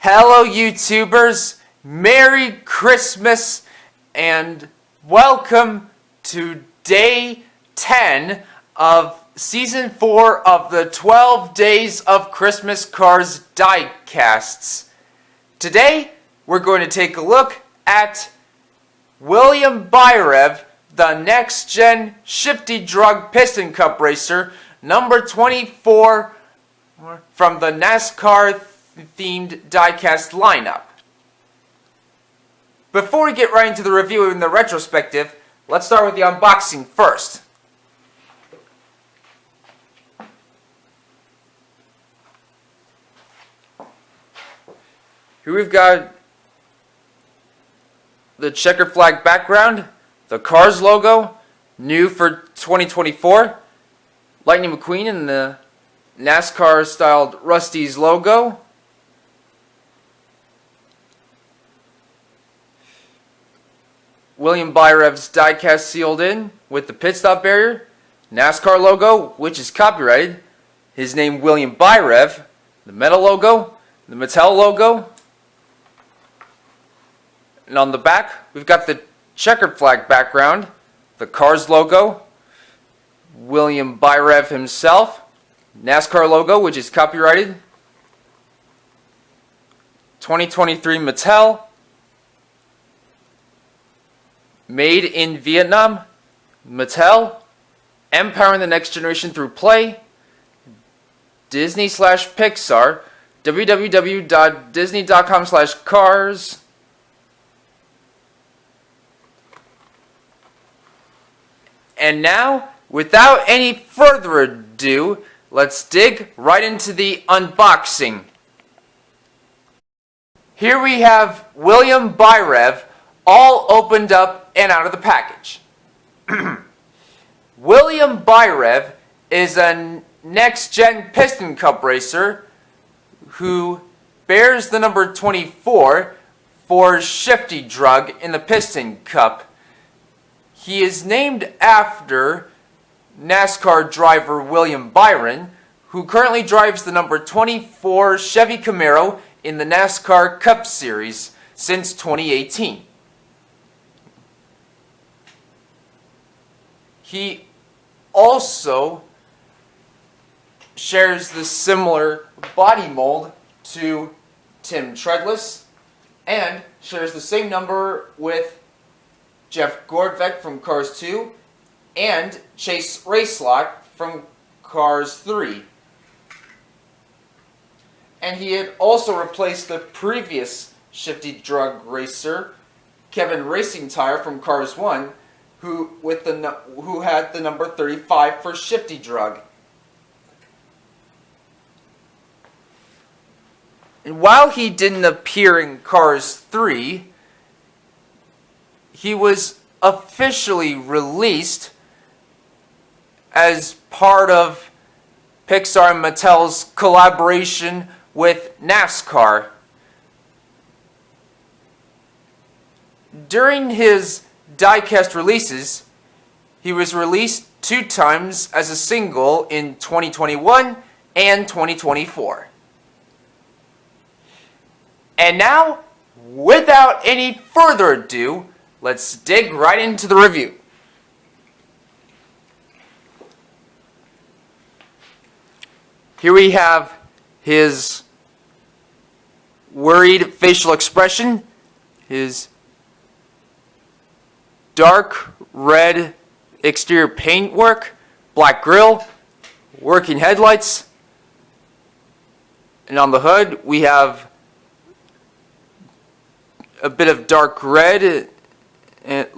Hello YouTubers, Merry Christmas and welcome to day 10 of season 4 of the 12 Days of Christmas Cars diecasts. Today we're going to take a look at William Byrev, the next-gen shiftydrug piston cup racer, number 24 from the NASCAR themed diecast lineup. Before we get right into the review and the retrospective, let's start with the unboxing first. Here we've got the checker flag background, the Cars logo, new for 2024, Lightning McQueen and the NASCAR styled Rusty's logo. William Byrev's diecast sealed in with the pit stop barrier, NASCAR logo, which is copyrighted, his name William Byrev, the metal logo, the Mattel logo, and on the back we've got the checkered flag background, the Cars logo, William Byrev himself, NASCAR logo, which is copyrighted, 2023 Mattel, made in Vietnam, Mattel, empowering the next generation through play, Disney/Pixar, www.disney.com/cars, and now, without any further ado, let's dig right into the unboxing. Here we have William Byrev all opened up and out of the package. William Byrev is a next-gen piston cup racer who bears the number 24 for shiftydrug in the piston cup. He is named after NASCAR driver William Byron, who currently drives the number 24 Chevy Camaro in the NASCAR Cup Series since 2018. He also shares the similar body mold to Tim Treadless and shares the same number with Jeff Gordvek from Cars 2 and Chase Racelock from Cars 3. And he had also replaced the previous shiftydrug racer, Kevin Racing Tire from Cars 1, who had the number 35 for shiftydrug. And while he didn't appear in Cars 3, he was officially released as part of Pixar and Mattel's collaboration with NASCAR. During his diecast releases, he was released 2 times as a single in 2021 and 2024. And now, without any further ado, let's dig right into the review. Here we have his worried facial expression, his dark red exterior paintwork, black grille, working headlights, and on the hood we have a bit of dark red and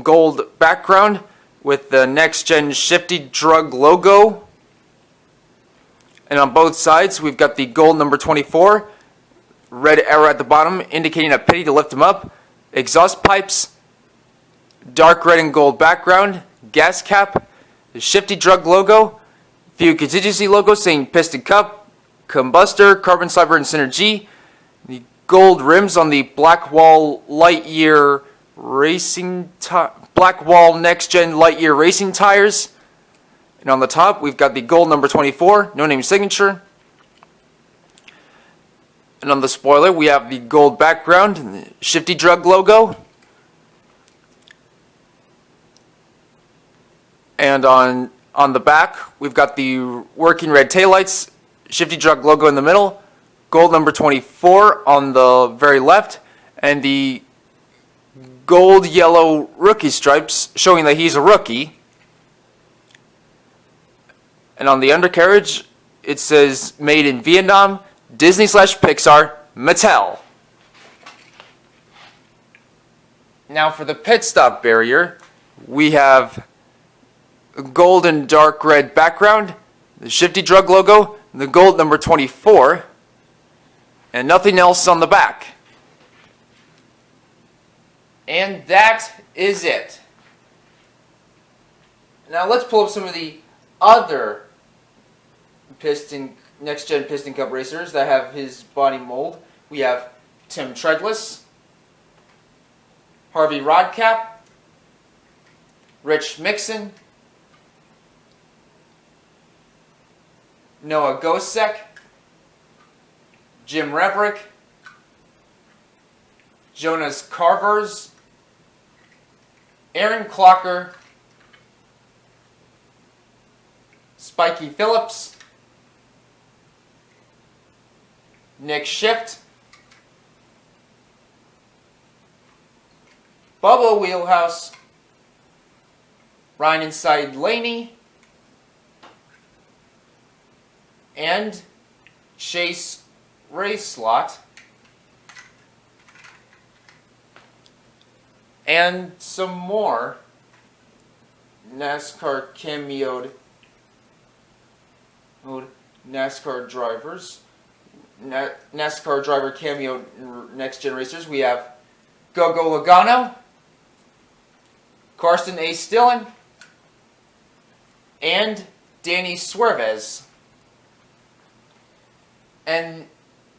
gold background with the next-gen shiftydrug logo, and on both sides we've got the gold number 24, red arrow at the bottom indicating a pity to lift him up, exhaust pipes, dark red and gold background, gas cap, the shiftydrug logo, few contingency logos saying piston cup, combustor, carbon fiber and synergy, the gold rims on the Blackwall Lightyear racing Blackwall next gen Lightyear racing tires, and on the top we've got the gold number 24, no name signature, And on the spoiler, we have the gold background and the shiftydrug logo. And on the back, we've got the working red taillights, shiftydrug logo in the middle, gold number 24 on the very left, and the gold yellow rookie stripes showing that he's a rookie. And on the undercarriage, it says made in Vietnam, Disney/Pixar, Mattel. Now for the pit stop barrier, we have a gold and dark red background, the shiftydrug logo, the gold number 24, and nothing else on the back. And that is it. Now let's pull up some of the other next-gen Piston Cup racers that have his body mold. We have Tim Treadless, Harvey Rodcap, Rich Mixon, Noah Gosek, Jim Reverick, Jonas Carvers, Aaron Clocker, Spiky Phillips, Nick Shift, Bubba Wheelhouse, Ryan Inside Laney, and Chase Racelot, and some more NASCAR cameoed NASCAR drivers. NASCAR driver cameo next gen racers. We have Gogo Logano, Karsten A. Stillen, and Danny Swervez. And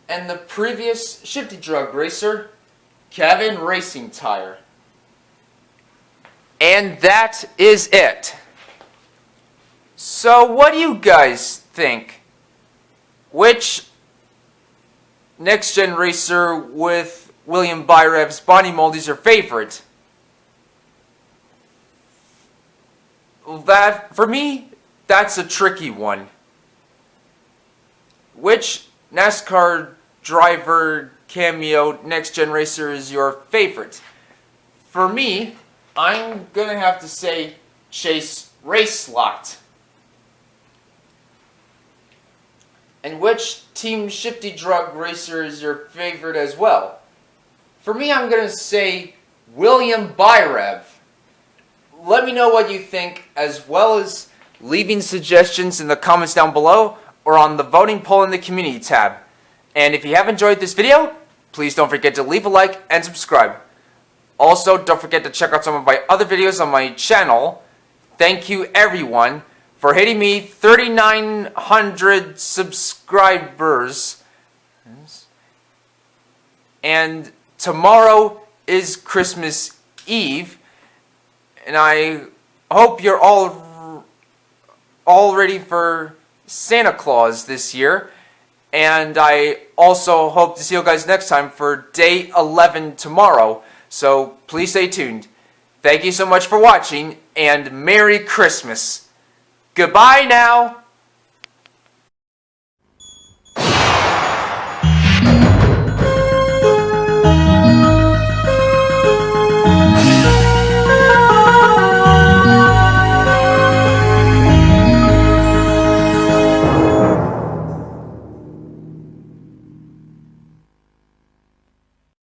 the previous shiftydrug racer, Kevin Racing Tire. And that is it. So what do you guys think? Which next gen racer with William Byrev's body mold is your favorite? That, for me, that's a tricky one. Which NASCAR driver cameo next gen racer is your favorite? For me, I'm gonna have to say Chase Racelot. And which Team shiftydrug racer is your favorite as well? For me, I'm gonna say William Byrev. Let me know what you think, as well as leaving suggestions in the comments down below or on the voting poll in the community tab. And if you have enjoyed this video, please don't forget to leave a like and subscribe. Also, don't forget to check out some of my other videos on my channel. Thank you everyone for hitting me 3,900 subscribers. And tomorrow is Christmas Eve. And I hope you're all ready for Santa Claus this year. And I also hope to see you guys next time for day 11 tomorrow. So please stay tuned. Thank you so much for watching, and Merry Christmas. Goodbye now.